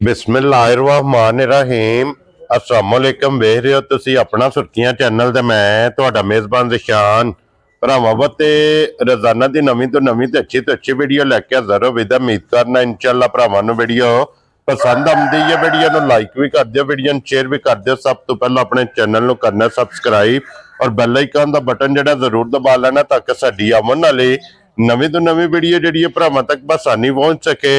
बिस्मिल्लाहिर्रहमानिर्रहीम अस्सलामुअलैकुम वेख रहे हो तुसी अपना सुर्खियां चैनल ते मैं तुहाडा मेज़बान ज़िशान भरावां वास्ते रोजाना दी नवीं तो अच्छी वीडियो लैके हाज़र हो विदा उम्मीद करना इंशाअल्लाह भरावां नूं वीडियो पसंद आउंदी है। वीडियो नूं लाइक भी कर दिओ, वीडियो नूं शेयर भी कर दिओ। सब तो पहला अपने चैनल नूं करना सबसक्राइब और बैल आइकन दा बटन जिहड़ा जरूर दबा लेना ताकि साडी आवन वाली नवीं तो नवीं वीडियो जिहड़ी भरावां तक बसानी पहुंच सके।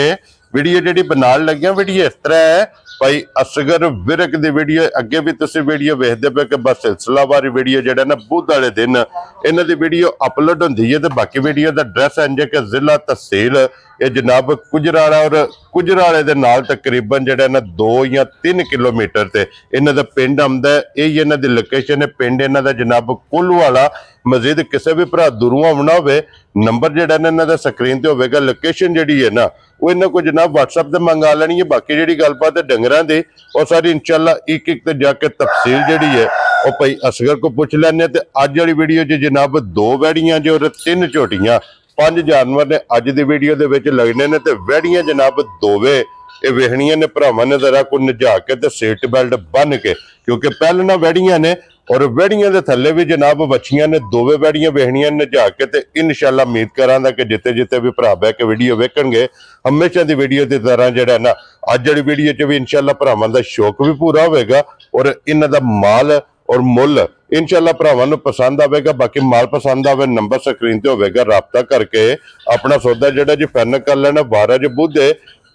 वीडियो जी बनाने लगे वीडियो इस तरह है भाई असगर विरक की वीडियो अगे भी तुम वीडियो वेखते पे कि बस सिलसिलावार वीडियो जो ना बुध वाले दिन इन्हों की वीडियो अपलोड होंगी है। तो बाकी वीडियो का एड्रैस इंज कि जिला तहसील ये जनाब गुजराला और गुजराले के नाल तकरीबन जो ना 2 या 3 किलोमीटर से इन्हों का पिंड आंदा है। यही इन्हों की लोकेशन है। पिंड इन्हों का जनाब कुलवाला। मजीद किसी भी भरा दूरों आना हो नंबर जोड़ा ना इन्हों का स्क्रीन पर होगा। लोकेशन जी है ना वो इन्हों को जनाब WhatsApp से मंगा लेनी है। बाकी जी गलबात है डंगर की और सारी इंशाअल्लाह एक एक तो जाके तफसील जी है वो भाई असगर को पूछ लें। तो अज वाली वीडियो च जनाब 2 वैड़ियां जो 3 झोटियां 5 जानवर ने अज की वीडियो के लगने ने। तो वैड़ियां जनाब दोवे ये वेखनिया ने भरावां ने जरा को नजा के तो सीट बेल्ट बन के क्योंकि पहले ना वैड़ियां ने और वैड़ियां के थले भी जनाब बच्चियां ने दोवे वैड़ियां वेखनिया नजा के। तो इंशाअल्लाह उम्मीद करा कि जिते जिते भी भरा बह के वीडियो वेखणगे हमेशा की वीडियो की तरह जो ना अज वाली वीडियो च भी इंशाअल्लाह भरावां दा शौक भी पूरा होगा और इन्हां दा माल और मुल इंशाअल्लाह भरावां नूं पसंद आएगा। बाकी माल पसंद आवे नंबर स्क्रीन ते होगा, राबता करके अपना सौदा जिहड़ा जी फाइनल कर लेना। 12 जो बुध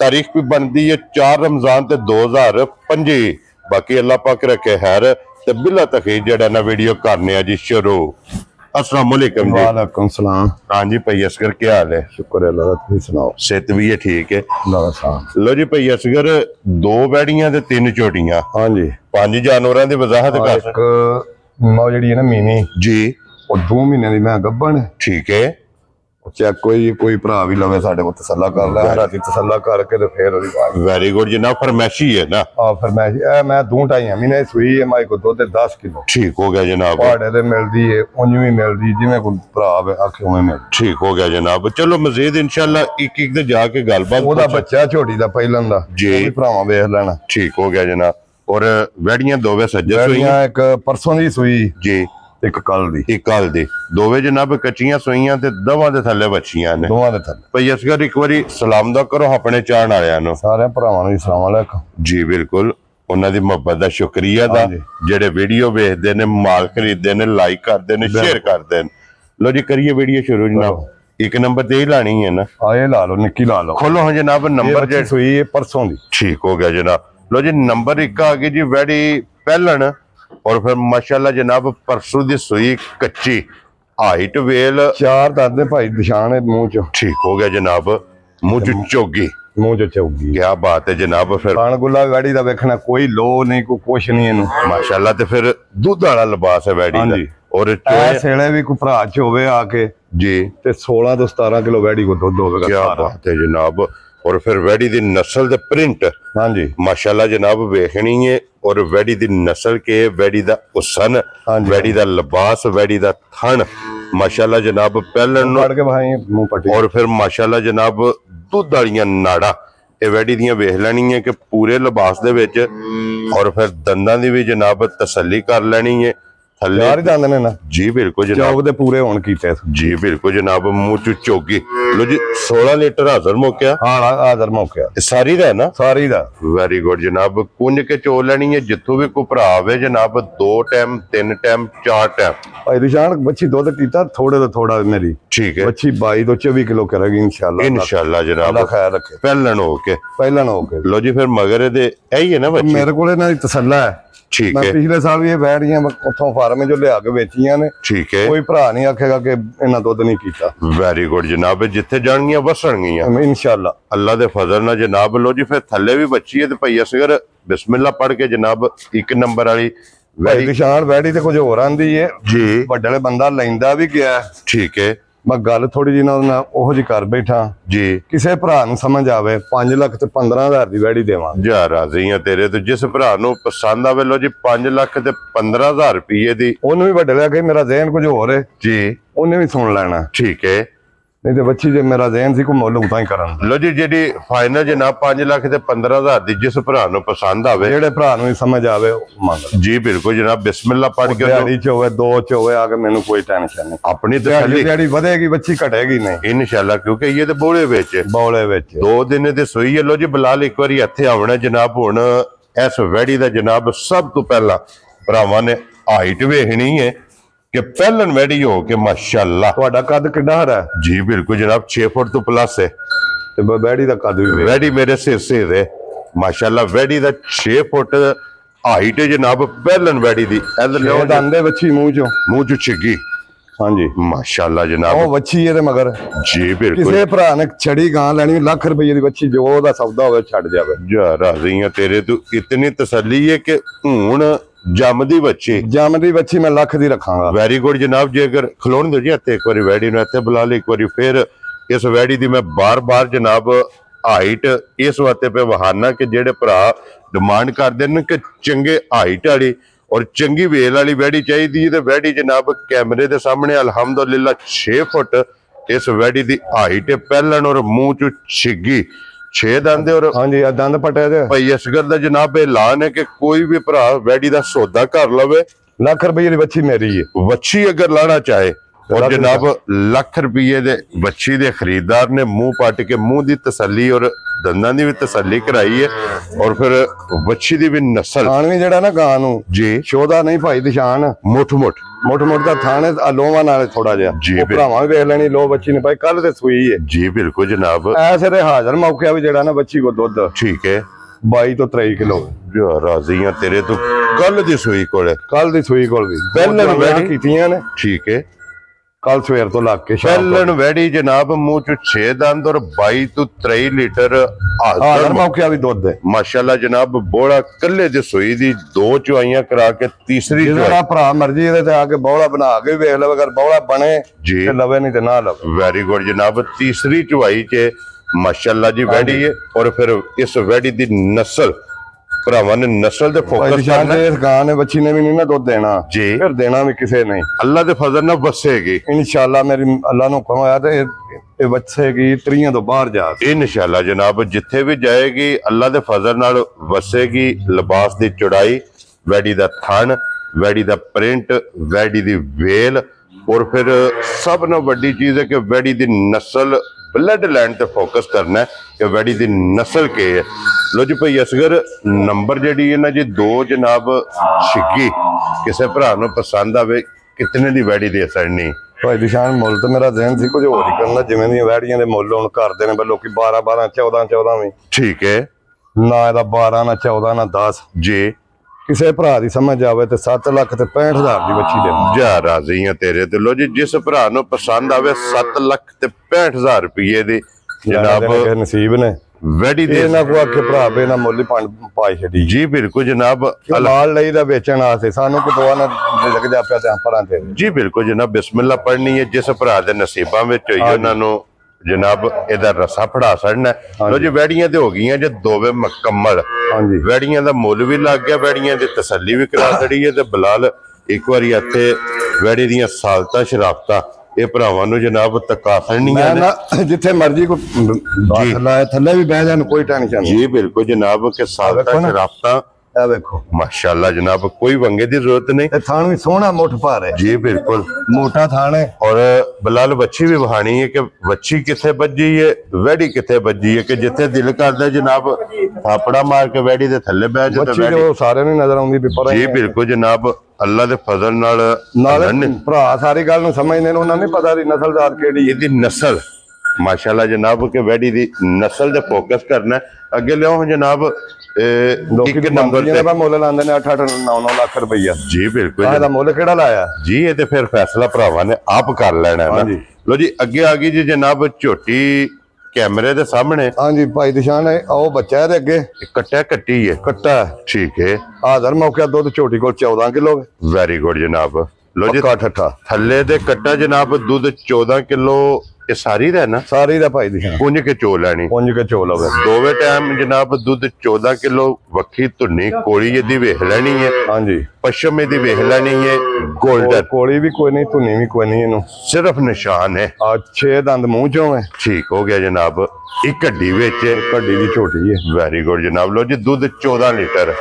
तारीख भी बनती है 4 रमजान ते 2025। बाकी अल्लाह पाक रखे खैर ते बिला तखीर जड़ा ना वीडियो करने जी शुरू। अस्सलाम वालेकुम जी। वालेकुम सलाम। हाँ जी भाई असगर क्या हाल है? शुक्र है अल्लाह, तुम सुनाओ? सेहत भी है ठीक है अल्लाह। लो जी भाई असगर 2 वैड़ियां ते 3 झोटियां हाँ जी 5 जानवरों की वजाहत कर। एक मां जी है ना मीनी जी और 2 महीने की मैं गब्बन ठीक है। चेक कोई भरा भी लवे साडे को तसल्ला कर ले राती तसल्ला करके तो फिर वेरी गुड जनाब फरमैशी है ना। हां फरमैशी मैं 2-2.5 महीने सुई है माई को दूध 10 किलो ठीक हो गया जनाब। पाड़े ते मिलदी है उंज भी मिलदी जिवें कोई भरा वे आखे उवें मिल ठीक हो गया जनाब। चलो मजीद इंशाअल्लाह एक एक दे जाके गलबात ओदा बच्चा छोटी दा पहिलन दा जी भरावां वेख लेना। ठीक हो गया जनाब। और वैड़ियां दोवे सज्जे सुईयां एक परसों दी सुई जी एक कल दी दोवे जनाब कच्चियां सुईयां ते दवां दे थल्ले बच्चियां ने दोवां दे थल्ले। भाई असगर एक बारी सलाम दा करो अपने चाहण वालियां नु। सारे भरावां नु अस्सलाम वालेकुम जी। बिल्कुल उन्हां दी मोहब्बत दा शुक्रिया दा जेड़े वीडियो वेखदे ने माल खरीददे ने लाइक करदे ने शेयर करदे ने। लो जी करिए वीडियो शुरू जनाब। एक नंबर ते ही लानी है ना? हाँ ये ला लो निक्की ला लो। खोलो हाँ जनाब नंबर जे सुई है परसों दी। ठीक हो गया जनाब। लो जी नंबर 1 आ गई जी वैड़ी पहलन और फिर माशाल्लाह जनाब परसों दी सुई कच्ची हाइट वेल 4 दादे भाई निशान है मुंह च। ठीक हो गया जनाब। मुंह च चौगी क्या बात है जनाब। फिर खान गुला वैड़ी दा वेखना कोई लो नहीं कोई कुछ नहीं इनु माशाल्लाह। ते फिर दूध वाला लिबास है वैड़ी दा और सेड़े भी कोई भरा च होवे आके जी ते 16 तो 17 किलो वैड़ी को दूध होवेगा। क्या बात है जनाब। और फिर वैड़ी दी नस्ल दे प्रिंट हाँ जी माशाल्लाह जनाब वेखनी है। और वैड़ी दी नस्ल के वैड़ी दा हुसन वैड़ी दा लिबास वैड़ी दा थन माशाल्लाह जनाब पहलन और फिर माशाल्लाह जनाब दुध वालियां नाड़ा ये वैड़ी दियां वेख लैनी है कि पूरे लिबास दे विच और फिर दंदां दी भी जनाब तसल्ली कर लेनी है। थल्ले दंद ने ना जी बिल्कुल जनाब चौक दे पूरे होन कीते जी बिल्कुल जनाब। मुंह च चौगी लो जी 16 लीटर हाजर मौके। हां हाजर मौके सारी दा ना सारी दा वेरी गुड जनाब। कुंज के चो लेनी है जिथों भी कोई भरा आवे जनाब 2 टाइम 3 टाइम 4 टाइम। भाई निशान बच्ची दूध कीता थोड़े तो थोड़ा मेरी ठीक है बच्ची 22 तो 24 किलो करेगी इंशाल्लाह जनाब। अल्लाह खैर रखे पहलन होके लो जी। फिर मगर दे यही है ना बच्ची मेरे को ना तसल्ला है ठीक है। पिछले साल भी ये वैड़ियां उथों फार्म जो लिया के बेचियां ने ठीक है। कोई भरा नहीं आखेगा कि इन्ना दुध नहीं कीता। वेरी गुड जनाब। जिथे जाणगियां वसणगियां इंशाल्लाह अल्लाह दे फजल नाल जनाब। लो जी फिर थल्ले भी बच्ची है ते भाई असगर बिस्मिल्लाह पढ़ के जनाब 1 नंबर वाली वैड़ी निशान वैड़ी ते कुछ होर आंदी है जी बड्डे बंदा लैंदा भी गया ठीक है। मैं गल थोड़ी जी ना ओहो जी कर बैठा जी किसी भरा नूं समझ आवे 5 लाख ते 15,000 दी वैड़ी देवां जा राजी हां तेरे तो जिस भरा नूं पसंद आवे। लो जी 5 लाख ते 15,000 रुपये दी ओनू भी वड्डे लिया के मेरा ज़हन कुछ होर है जी ओने भी सुन लेना ठीक है। नहीं तो बच्ची जो मेरा जहन सी को मुल उतां ही करन लो जी जी फाइनल जनाब 5 ਲੱਖ ਤੇ 15,000 ਦੀ जिस भरा ਨੂੰ पसंद आवे ਜਿਹੜੇ ਭਰਾ ਨੂੰ ਸਮਝ ਆਵੇ ਉਹ ਮੰਗ जी बिल्कुल जनाब बिस्मिल्लाह पढ़ के ਦਿਹਾੜੀ ਚ ਹੋਵੇ 2 ਚ ਹੋਵੇ ਆ ਕੇ ਮੈਨੂੰ ਕੋਈ ਟੈਨਸ਼ਨ ਨਹੀਂ अपनी ਦਿਹਾੜੀ तसल्ली ਦਿਹਾੜੀ ਵਧੇਗੀ ਬੱਚੀ ਘਟੇਗੀ ਨਹੀਂ इंशाल्लाह क्योंकि ये तो बोले ਵਿੱਚ ਬੌਲੇ ਵਿੱਚ 2 ਦਿਨ ਦੇ ਸੋਈ ਹੈ। ਲੋ ਜੀ ਬਲਾਲ ਇੱਕ ਵਾਰੀ ਇੱਥੇ ਆਉਣਾ ਜਨਾਬ। ਹੁਣ ਇਸ ਵੈੜੀ ਦਾ ਜਨਾਬ ਸਭ ਤੋਂ ਪਹਿਲਾਂ ਭਰਾਵਾਂ ਨੇ ਹਾਈਟ ਵੇਖਣੀ ਹੈ ਕਿ ਪਹਿਲਨ ਵੈੜੀ ਹੋ ਕੇ ਮਾਸ਼ਾਅੱਲਾ ਤੁਹਾਡਾ ਕੱਦ ਕਿੰਨਾ ਹਰਾ जी बिल्कुल जनाब 6 फुट तो प्लस है ਤੇ ਬੈੜੀ ਦਾ ਕੱਦ ਵੀ ਵੇਖ। वैडी मेरे सिर से है माशाल्लाह वैडी ਦਾ 6 फुट ਹਾਈਟ ਹੈ ਜਨਾਬ ਪਹਿਲਨ ਵੈੜੀ ਦੀ। ਇਧਰ ਲਿਓ ਉਹ ਦੰਦੇ ਬੱਚੀ ਮੂੰਹ ਚੋਂ ਮੂੰਹ ਚ ਛਿੱਗੀ ਹਾਂਜੀ ਮਾਸ਼ਾਅੱਲਾ ਉਹ ਜਨਾਬ ਬੱਚੀ ਇਹਦੇ ਮਗਰ ਜੀ ਬਿਲकुल ਕਿਸੇ ਭਰਾ ਨੇ ਛੜੀ ਗਾਂ ਲੈਣੀ ਲੱਖ ਰੁਪਏ ਦੀ ਬੱਚੀ ਜੋ ਉਹਦਾ ਸੌਦਾ ਹੋਵੇ ਛੱਡ ਜਾਵੇ। ਜਾ ਰਾਜ਼ੀ ਆ ਤੇਰੇ ਤੋਂ ਇਤਨੀ ਤਸੱਲੀ ਹੈ ਕਿ ਹੁਣ ਜੰਮਦੀ ਬੱਚੀ ਜੰਮਦੀ ਬੱਚੀ ਮੈਂ ਲੱਖ ਦੀ ਰੱਖਾਂਗਾ। ਵੈਰੀ ਗੁੱਡ ਜਨਾਬ। ਜੇ ਅਗਰ ਖਲੋਣ ਦਿਓ ਜੀ ਇੱਥੇ ਇੱਕ ਵਾਰੀ ਵੈੜੀ ਨੂੰ ਇੱਥੇ ਬੁਲਾ ਲਈ ਇੱਕ ਵਾਰੀ ਫਿਰ ਇਸ ਵੈੜੀ ਦੀ ਮੈਂ ਬਾਰ-ਬਾਰ ਜਨਾਬ ਹਾਈਟ ਇਸ ਵਾਸਤੇ ਪੇ ਵਹਾਨਾ ਕਿ ਜਿਹੜੇ ਭਰਾ ਡਿਮਾਂਡ ਕਰਦੇ ਨੇ ਕਿ ਚੰਗੇ ਹਾਈਟ ਵਾਲੀ ਔਰ ਚੰਗੀ ਵੇਲ ਵਾਲੀ ਵੈੜੀ ਚਾਹੀਦੀ ਹੈ ਤੇ ਵੈੜੀ ਜਨਾਬ ਕੈਮਰੇ ਦੇ ਸਾਹਮਣੇ ਅਲਹਮਦੁਲਿਲਾ 6 ਫੁੱਟ ਇਸ ਵੈੜੀ ਦੀ ਹਾਈਟ ਪਹਿਲਣ ਔਰ ਮੂੰਹ ਚ ਛਿੱਗੀ 6 ਦੰਦ ਔਰ ਹਾਂਜੀ ਆ ਦੰਦ ਪਟੇ ਦੇ ਭਾਈ ਅਸਗਰ ਦਾ ਜਨਾਬ ਐਲਾਨ ਹੈ ਕਿ ਕੋਈ ਵੀ ਭਰਾ ਵੈੜੀ ਦਾ ਸੌਦਾ ਕਰ ਲਵੇ ਲੱਖ ਰੁਪਏ ਦੀ ਬੱਚੀ ਮੇਰੀ ਹੈ। ਵੱਛੀ ਅਗਰ ਲਾਣਾ ਚਾਹੇ और जनाब ਲੱਖ ਰੁਪਏ ਦੇ ਵੱਛੀ ਦੇ ਖਰੀਦਦਾਰ ਨੇ ਮੂੰਹ ਪੱਟ ਕੇ ਮੂੰਹ ਦੀ ਤਸੱਲੀ ਔਰ ਦੰਦਾਂ ਦੀ ਵੀ ਤਸੱਲੀ ਕਰਾਈ ਹੈ ਔਰ ਫਿਰ ਵੱਛੀ ਦੀ ਵੀ ਨਸਲ ਥਾਣ ਵੀ ਜਿਹੜਾ ਨਾ ਗਾਂ ਨੂੰ ਜੀ ਸ਼ੋਦਾ ਨਹੀਂ ਭਾਈ ਨਿਸ਼ਾਨ ਮੁੱਠ ਮੋਟ ਦਾ ਥਾਣ ਆ ਲੋਵਾਂ ਨਾਲ ਥੋੜਾ ਜਿਹਾ ਜੀ, ਉਹ ਭਰਾਵਾਂ ਵੀ ਵੇਖ ਲੈਣੀ ਲੋ ਬੱਚੀ ਨੇ ਭਾਈ ਕੱਲ ਤੇ ਸੂਈ ਹੈ ਜੀ ਬਿਲकुल ਜਨਾਬ। ਐਸੇ ਤੇ ਹਾਜ਼ਰ ਮੌਕਿਆ ਵੀ ਜਿਹੜਾ ਨਾ ਬੱਚੀ ਕੋ ਦੁੱਧ ਠੀਕ ਹੈ 22 ਤੋਂ 23 ਕਿਲੋ ਜੋ ਰਾਜ਼ੀਆਂ ਤੇਰੇ ਤੋਂ ਕੱਲ ਦੀ ਸੂਈ ਕੋਲੇ ਕੱਲ ਦੀ ਸੂਈ ਕੋਲ ਵੀ ਪਹਿਲਾਂ ਪਹਿਲਾਂ ਵੈੜੀ ਕੀਤੀਆਂ ਨੇ ਠੀਕ ਹੈ। ਕੱਲ ਸਵੇਰ ਤੋਂ ਲੱਗ ਕੇ ਸ਼ਾਮ ਪਹਿਲਣ ਵੈੜੀ ਜਨਾਬ ਮੂੰਹ ਚ 6 ਦੰਦ ਔਰ 22 ਤੋਂ 23 ਲੀਟਰ ਹਾਜ਼ਰ ਹਾਜ਼ਰ ਮੌਕਿਆ ਵੀ ਦੁੱਧ ਹੈ। ਮਾਸ਼ਾਅੱਲਾ ਜਨਾਬ ਬੋੜਾ ਕੱਲੇ ਦੀ ਸੂਈ ਦੀ 2 ਚੁਆਈਆਂ ਕਰਾ ਕੇ ਤੀਸਰੀ ਜਿਹੜਾ ਚੁਆਈ ਭਰਾ ਮਰਜੀ ਇਹਦੇ ਤੇ ਆ ਕੇ ਬੌਲਾ ਬਣਾ ਕੇ ਵੇਖ ਲਵੇ ਅਗਰ ਬੌਲਾ ਬਣੇ ਜੀ ਤੇ ਲਵੇ ਨਹੀਂ ਤੇ ਨਾ ਲਵੇ। ਵੈਰੀ ਗੁੱਡ ਜਨਾਬ। ਤੀਸਰੀ ਚੁਆਈ ਚ ਮਾਸ਼ਾਅੱਲਾ ਜੀ ਵੈੜੀ ਹੈ ਔਰ ਫਿਰ ਇਸ ਵੈੜੀ ਦੀ ਨਸਲ ਭਰਾਵਾਂ ਨੇ ਨਸਲ ਤੇ ਭਾਈ ਫੋਕਸ ਨਿਸ਼ਾਨ ਕਰਨਾ ਤੇ ਇਸ ਗਾਂ ਨੇ ਬੱਚੀ ਨੇ ਵੀ ਨਹੀਂ ਨਾ ਦੁੱਧ ਦੇਣਾ ਜੀ। ਫਿਰ ਦੇਣਾ ਵੀ ਕਿਸੇ ਨੇ ਅੱਲਾ ਦੇ ਫਜ਼ਲ ਨਾਲ ਵਸੇਗੀ ਇਨਸ਼ਾਅੱਲਾ ਮੇਰੀ ਅੱਲਾ ਨੂੰ ਹੁਕਮ ਹੋਇਆ ਤੇ ਇਹ ਵਸੇਗੀ 30 ਤੋਂ ਬਾਹਰ ਜਾ ਕੇ। ਇਨਸ਼ਾਅੱਲਾ ਜਨਾਬ ਜਿੱਥੇ ਵੀ ਜਾਏਗੀ ਅੱਲਾ ਦੇ ਫਜ਼ਲ ਨਾਲ ਵਸੇਗੀ। ਲਿਬਾਸ ਦੀ ਚੌੜਾਈ ਵੈੜੀ ਦਾ ਥਣ ਵੈੜੀ ਦਾ ਪ੍ਰਿੰਟ ਵੈੜੀ ਦੀ ਵੇਲ ਔਰ ਫਿਰ ਸਭ ਤੋਂ ਵੱਡੀ ਚੀਜ਼ ਹੈ ਕਿ ਵੈੜੀ ਦੀ ਨਸਲ ब्लड लैंड ਤੇ ਫੋਕਸ ਕਰਨਾ ਹੈ ਕਿ ਵੈੜੀ ਦੀ ਨਸਲ ਕੀ ਹੈ। ਲੋ ਜੀ ਭਾਈ ਅਸਗਰ ਨੰਬਰ ਜਿਹੜੀ ਹੈ ਨਾ ਜੀ 2 ਜਨਾਬ ਛਿੱਗੀ ਕਿਸੇ ਭਰਾ ਨੂੰ ਪਸੰਦ ਆਵੇ ਕਿਤਨੇ ਦੀ ਵੈੜੀ ਦੇ ਸੜਨੀ ਭਾਈ ਨਿਸ਼ਾਨ ਮੁੱਲ ਤੇ ਮੇਰਾ ਜ਼ਹਿਨ ਸੀ ਕੁਝ ਹੋਰ ਹੀ ਕਰਨਾ ਜਿਵੇਂ ਦੀਆਂ ਵੈੜੀਆਂ ਦੇ ਮੁੱਲ ਹੁਣ ਕਰਦੇ ਨੇ ਬਈ ਲੋਕੀ 12 12 14 14 ਵੀ ਠੀਕ ਹੈ ਨਾ ਇਹਦਾ 12 ਨਾ 14 ਨਾ 10 ਜੀ। ਕਿਸੇ ਭਰਾ ਦੀ ਸਮਝ ਆਵੇ ਤੇ 7 ਲੱਖ ਤੇ 65,000 ਦੀ ਬੱਚੀ ਦੇ ਜਾ ਰਾਜ਼ੀ ਆ ਤੇਰੇ ਤੇ। ਲੋ ਜੀ ਜਿਸ ਭਰਾ ਨੂੰ ਪਸੰਦ ਆਵੇ 7 ਲੱਖ ਤੇ 65,000 ਰੁਪਏ ਦੀ ਜਨਾਬ ਕਿਸੇ ਨਸੀਬ ਨੇ ਵੈੜੀ ਦੇ ਇਹ ਨਾ ਕੋ ਆਖੇ ਭਰਾ ਬੇ ਨਾ ਮੁੱਲ ਪਾਈ ਛੱਡੀ ਜੀ ਬਿਲਕੁਲ ਜਨਾਬ। ਮਾਲ ਲਈ ਦਾ ਵੇਚਣ ਵਾਸਤੇ ਸਾਨੂੰ ਕੋ ਦਵਾ ਨਾ ਲੱਗ ਜਾ ਪਿਆ ਤੇ ਪਰਾਂ ਤੇ ਜੀ ਬਿਲकुल ਜਨਾਬ ਬਿਸਮਿਲ੍ਲਾ ਪੜ੍ਹਨੀ ਹੈ ਜਿਸ ਭਰਾ ਦੇ ਨਸੀਬਾਂ ਵਿੱਚ ਹੋਈ ਉਹਨਾਂ ਨੂੰ ਜਨਾਬ ਇਹਦਾ ਰਸਾ ਫੜਾ ਛੱਡਣਾ। ਲੋ ਜੀ ਵੈੜੀਆਂ ਤੇ ਹੋ ਗਈਆਂ ਜੇ ਦੋਵੇਂ ਮੁਕੰਮਲ। ਹਾਂਜੀ ਵੈੜੀਆਂ ਦਾ ਮੁੱਲ ਵੀ ਲੱਗ ਗਿਆ ਵੈੜੀਆਂ ਦੀ ਤਸੱਲੀ ਵੀ ਕਰਾ ਛੜੀ ਹੈ ਤੇ ਬਲਾਲ ਇੱਕ ਵਾਰੀ ਇੱਥੇ ਵੈੜੀ ਦੀਆਂ ਸਾਲਤਾਂ ਸ਼ਰਾਫਤਾਂ ਇਹ ਭਰਾਵਾਂ ਨੂੰ ਜਨਾਬ ਤਕਾ ਛੜਨੀਆਂ ਮੈਂ ਨੇ ਨਾ ਜਿੱਥੇ ਮਰਜੀ ਕੋ ਥੱਲੇ ਵੀ ਬਹਿ ਜਾਣ ਕੋਈ ਟੈਨਸ਼ਨ ਨਹੀਂ। ਜੀ ਬਿਲकुल ਜਨਾਬ ਕਿ ਸਾਲਤਾਂ ਸ਼ਰਾਫਤਾਂ ਇਹ ਵੇਖੋ ਮਾਸ਼ਾਅੱਲਾ ਜਨਾਬ ਕੋਈ ਵੰਗੇ ਦੀ ਜ਼ਰੂਰਤ ਨਹੀਂ। ਇਹ ਥਾਣ ਵੀ ਸੋਹਣਾ ਮੁੱਠ ਭਾਰ ਹੈ ਜੀ ਬਿਲकुल ਮੋਟਾ ਥਾਣ ਹੈ ਔਰ ਬਲਾਲ ਵੱਛੀ ਵੀ ਵਹਾਣੀ ਹੈ ਕਿ ਵੱਛੀ ਕਿੱਥੇ ਵੱਜੀ ਹੈ ਵੈੜੀ ਕਿੱਥੇ ਵੱਜੀ ਹੈ ਕਿ ਜਿੱਥੇ ਦਿਲ ਕਰਦਾ ਜਨਾਬ ਥਾਪੜਾ ਮਾਰ ਕੇ ਵੈੜੀ ਦੇ ਥੱਲੇ ਬਹਿ ਜਾ ਬੱਚੀ ਜੋ ਸਾਰਿਆਂ ਨੂੰ ਨਜ਼ਰ ਆਉਂਦੀ ਵੀ ਪਰ ਜੀ ਬਿਲकुल ਜਨਾਬ ਅੱਲਾ ਦੇ ਫਜ਼ਲ ਨਾਲ ਨਾਲੇ ਭਰਾ ਸਾਰੀ ਗੱਲ ਨੂੰ ਸਮਝਦੇ ਨੇ ਉਹਨਾਂ ਨੂੰ ਪਤਾ ਦੀ ਨਸਲਦਾਰ ਕਿਹੜੀ ਹੈ। ਇਹਦੀ ਨਸਲ ਮਾਸ਼ਾਅੱਲਾ ਜਨਾਬ ਕਿ ਵੈੜੀ ਦੀ ਨਸਲ ਤੇ ਫੋਕਸ ਕਰਨਾ। ਅੱਗੇ ਲਿਆਓ ਜਨਾਬ ਲੋਕੀ ਇੱਕ ਨੰਬਰ ਨੰਬਰ ਜਿਹਦਾ ਮੈਂ ਮੁੱਲ ਲਾਉਂਦੇ ਨੇ 8 8 9 9 ਲੱਖ ਰੁਪਈਆ। ਜੀ ਬਿਲकुल ਇਹਦਾ ਮੁੱਲ ਕਿਹੜਾ ਲਾਇਆ ਜੀ ਇਹ ਤੇ ਫਿਰ ਫੈਸਲਾ ਭਰਾਵਾਂ ਨੇ ਆਪ ਕਰ ਲੈਣਾ ਹੈ ਨਾ। ਲੋ ਜੀ ਅੱਗੇ ਆ ਗਈ ਜੀ ਜਨਾਬ ਝੋਟੀ ਕੈਮਰੇ ਦੇ ਸਾਹਮਣੇ। ਹਾਂਜੀ ਭਾਈ ਨਿਸ਼ਾਨ ਹੈ ਉਹ ਬੱਚਾ ਇਹਦੇ ਅੱਗੇ ਕੱਟਿਆ ਕੱਟੀ ਹੈ ਕੱਟਾ ਠੀਕ ਹੈ। ਆਦਰ ਮੌਕੇ ਦੁੱਧ ਝੋਟੀ ਕੋਲ 14 ਕਿਲੋ ਵੈਰੀ ਗੁੱਡ ਜਨਾਬ। ਲੋ ਜੀ ਪੱਕਾ ਠੱਠਾ ਥੱਲੇ ਦੇ ਕੱਟਾ ਜਨਾਬ ਦੁੱਧ 14 ਕਿਲੋ ਇਹ ਸਾਰੀ ਦਾ ਨਾ ਸਾਰੀ ਦਾ ਭਾਈ ਦੀ ਸ਼ਾਨ ਪੁੰਜ ਕੇ ਚੋ ਲੈਣੀ ਪੁੰਜ ਕੇ ਚੋ ਲਵੇ ਦੋਵੇਂ ਟਾਈਮ ਜਨਾਬ ਦੁੱਧ 14 ਕਿਲੋ ਵੱਖੀ ਧੁੰਨੀ ਕੋਲੀ ਇਹਦੀ ਵੇਖ ਲੈਣੀ ਹੈ ਹਾਂਜੀ ਪਸ਼ਮ ਇਹਦੀ ਵੇਖ ਲੈਣੀ ਹੈ ਗੋਲਡਨ ਕੋਲੀ ਵੀ ਕੋਈ ਨਹੀਂ ਧੁੰਨੀ ਵੀ ਕੋਈ ਨਹੀਂ ਇਹਨੂੰ ਸਿਰਫ ਨਿਸ਼ਾਨ ਹੈ ਆ 6 ਦੰਦ ਮੂੰਹ ਚੋਂ ਹੈ ਠੀਕ ਹੋ ਗਿਆ ਜਨਾਬ ਇੱਕ ਹੱਡੀ ਵਿੱਚ ਕੱਡੀ ਦੀ ਛੋਟੀ ਹੈ ਵੈਰੀ ਗੁੱਡ ਜਨਾਬ ਲੋ ਜੀ ਦੁੱਧ 14 ਲੀਟਰ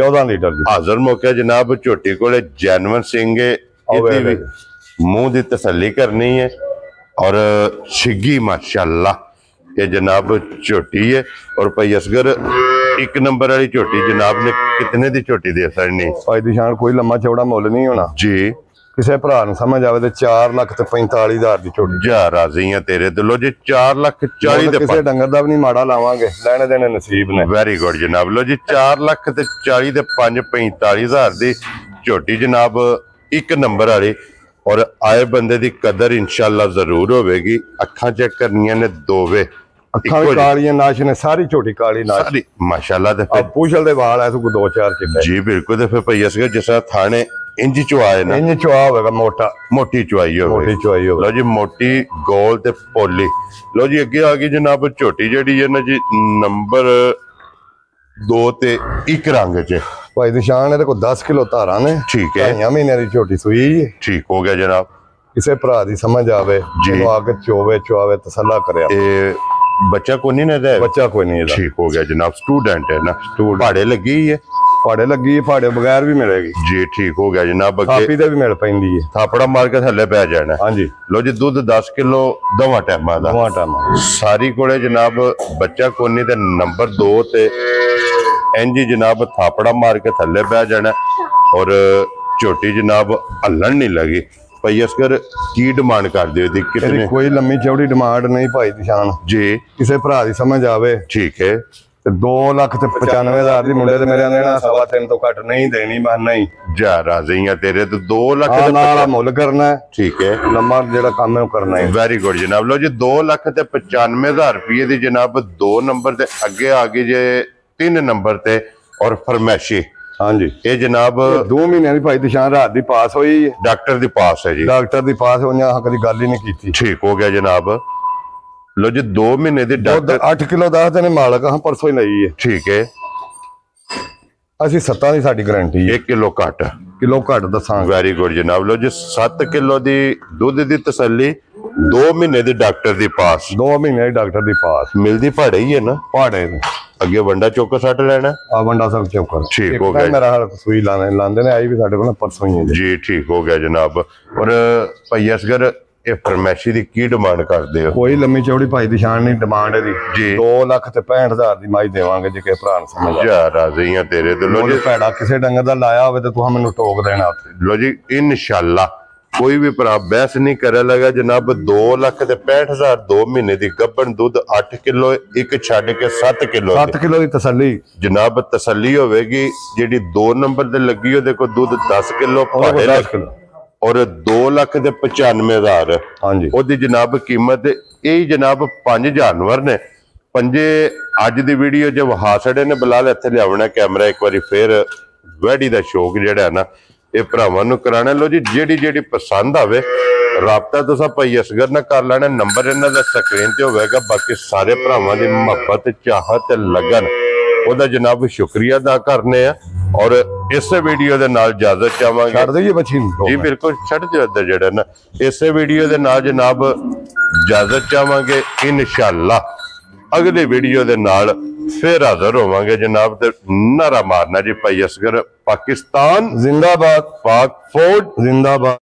14 ਲੀਟਰ ਦੀ ਹਾਜ਼ਰ ਮੌਕੇ ਜਨਾਬ ਝੋਟੀ ਕੋਲੇ ਜੈਨਵਨ ਸਿੰਘ ਹੈ ਇਹਦੀ ਵੀ ਮੂੰਹ ਦੀ ਤਸੱਲੀ ਕਰਨੀ ਹੈ और छिगी माशाल्लाह ये जनाब छोटी है और भाई असगर एक नंबर वाली छोटी जनाब ने कितने दी छोटी दे सकनी भाई दी शान कोई लम्मा चौड़ा मुल नहीं होना जी किसी भरा नूं समझ आवे ते 4,45,000 दी छोटी जा राजी है तेरे दिलों जी 4,40,000 दे किसी डंगर दा भी नहीं माड़ा लावांगे लेने देने नसीब ने वेरी गुड जनाब लो जी 4,40,000 दे 5,45,000 दी छोटी जनाब एक नंबर वाली और आए बंदे दी कदर इंशाल्लाह जरूर होवेगी अखां चेक करनियां ने दोवे अखां भी कालियां नाश ने सारी छोटी काली नाश सारी माशाल्लाह ते अब पूछल दे वाल है तो कोई 2-4 चिट्टे जी बिल्कुल ते फिर भैया सके जिस थाने इंज चुआए ना इंज चुआ होगा मोटा मोटी चुआई हो मोटी चुआई हो लो जी मोटी गोल ते पोली लो जी अगे आ गई जनाब छोटी जेडी है ना जी नंबर 2 ते 1 रंग च भाई निशान है को 10 किलो धारा ने ठीक है 2 महीने की छोटी सुई है ठीक हो गया जनाब किसे भरा दी समझ आवे जी आके चोवे चुआवे तसल्ला करे बच्चा को नहीं ना बच्चा कोई नहीं है ठीक हो गया जनाब स्टूडेंट है ना पहाड़े लगी है पहाड़े लगी है पहाड़े बगैर भी मिलेगी जी ठीक हो गया जनाब थापी दे भी मिल पैंदी है थापड़ा मार के थले पै जाना हाँ जी लो जी दूध 10 किलो दोवां टाइमां दा दोवां टाइमां सारी कोले जनाब बच्चा कोनी ते नंबर 2 ते इंजी जनाब थापड़ा मार के थले पै जाना और छोटी जनाब हलन नहीं लगी भाई असकर की डिमांड कर दियो दी कितने कोई लम्मी चौड़ी डिमांड नहीं भाई निशान जी किसे भरा दी समझ आवे ठीक है ਤੇ 2,95,000 ਦੀ ਮੁੰਡੇ ਤੇ ਮੇਰੇ ਆਂਦੇ ਨਾ 3.5 ਤੋਂ ਘੱਟ ਨਹੀਂ ਦੇਣੀ ਮੈਂ ਨਹੀਂ जा राजी है तेरे तो 2 लाख ਆ ਨਾਲ ਮੁੱਲ ਕਰਨਾ ਹੈ ठीक है ਲੰਮਾ ਜਿਹੜਾ ਕੰਮ ਹੈ ਉਹ ਕਰਨਾ ਹੈ वेरी गुड जनाब लो जी 2,95,000 रुपये दी जनाब 2 नंबर ते अगे आ गई जे 3 नंबर ते और फरमैशी ਹਾਂਜੀ ये जनाब 2 ਮਹੀਨਿਆਂ ਦੀ ਭਾਈ ਦਿਸ਼ਾਨ ਰਾਤ ਦੀ ਪਾਸ ਹੋਈ ਹੈ डॉक्टर दी पास है जी ਡਾਕਟਰ ਦੀ ਪਾਸ ਹੋਈਆਂ ਕਦੀ ਗੱਲ ਹੀ ਨਹੀਂ ਕੀਤੀ ठीक हो गया जनाब लो जी 2 महीने दी डॉक्टर 8 ਕਿਲੋ ਦੱਸਦੇ ਨੇ ਮਾਲਕ ਹਾਂ ਪਰਸੋਂ ਹੀ ਲਈ ਹੈ ठीक है ਅਸੀਂ 7 ਦੀ ਸਾਡੀ ਗਾਰੰਟੀ ਹੈ 1 किलो घट ਕਿਲੋ ਘੱਟ ਦੱਸਾਂਗੇ वेरी गुड जनाब लो जी 7 किलो दी दूध दी तसल्ली 2 महीने दी डॉक्टर दी पास 2 ਮਹੀਨੇ ਦੀ ਡਾਕਟਰ ਦੀ ਪਾਸ मिलदी पहाड़े ही है ना ਪਹਾੜੇ ਨੇ अगे वंडा चौका सट लेना ਆ ਵੰਡਾ ਸਭ ਚੌਕਰ ठीक हो गया ਮੇਰਾ ਹਾਲ ਸੂਈ ਲਾਉਂਦੇ ਨੇ ਆਈ ਵੀ ਸਾਡੇ ਕੋਲ ਪਰਸੋਂ ਹੀ ਹੈ ਜੀ जी ठीक हो गया जनाब और भैया असगर ये फरमैशी दी की डिमांड करते हो ਕੋਈ ਲੰਮੀ ਚੌੜੀ ਭਾਈ ਦੀ ਸ਼ਾਨ ਨਹੀਂ ਡਿਮਾਂਡ ਇਹਦੀ जी 2,65,000 ਦੀ ਮਾਈ ਦੇਵਾਂਗੇ ਜੇ ਕਿਸੇ ਭਰਾ ਨੂੰ ਸਮਝ ਆ जा राजी हैं तेरे तो लो ਜੇ जी ਭੈੜਾ ਕਿਸੇ ਡੰਗਰ ਦਾ ਲਾਇਆ ਹੋਵੇ ਤੇ ਤੂੰ ਮੈਨੂੰ ਟੋਕ ਦੇਣਾ ਉੱਥੇ लो जी इंशाल्लाह कोई भी भरा बहस नहीं करे लगा जनाब 2,65,000 2 महीने दी गब्बन दूध 8 किलो एक छड़ के 7 किलो 7 ਕਿਲੋ ਦੀ ਤਸੱਲੀ जनाब तसल्ली होवेगी जेडी 2 नंबर ते लगी ओदे को दूध 10 किलो ਉਹਦੇ ਕੋਲ 10 ਕਿਲੋ और 2,95,000 ਹਾਂਜੀ ओदी जनाब कीमत यही जनाब 5 जानवर ने पंजे अज दी वीडियो जो वहा छड़े ने बिलाल इत्थे लियावना कैमरा एक बारी फिर वैडी दा शौक जेड़ा है ना ये भरावां नूं कराना लो जी जेड़ी जेड़ी पसंद आवे राबता तुसां भाई असगर ना कर लेना नंबर इन्हां दा स्क्रीन ते होवेगा बाकी सारे भरावां दी मुहब्बत चाहत लगन ओदा जनाब शुक्रिया अदा करने आ और इस वीडियो दे नाल इजाजत चाहांगे ਛੱਡ ਦਈਏ ਬੱਚੀ ਨੂੰ जी बिल्कुल छड़ जो इधर जेड़ा ना इस वीडियो दे नाल जनाब इजाजत चाहांगे इंशाअल्लाह अगली वीडियो दे नाल फिर हाजिर होवांगे जनाब ते नारा मारना जी भाई असगर पाकिस्तान जिंदाबाद पाक फौज जिंदाबाद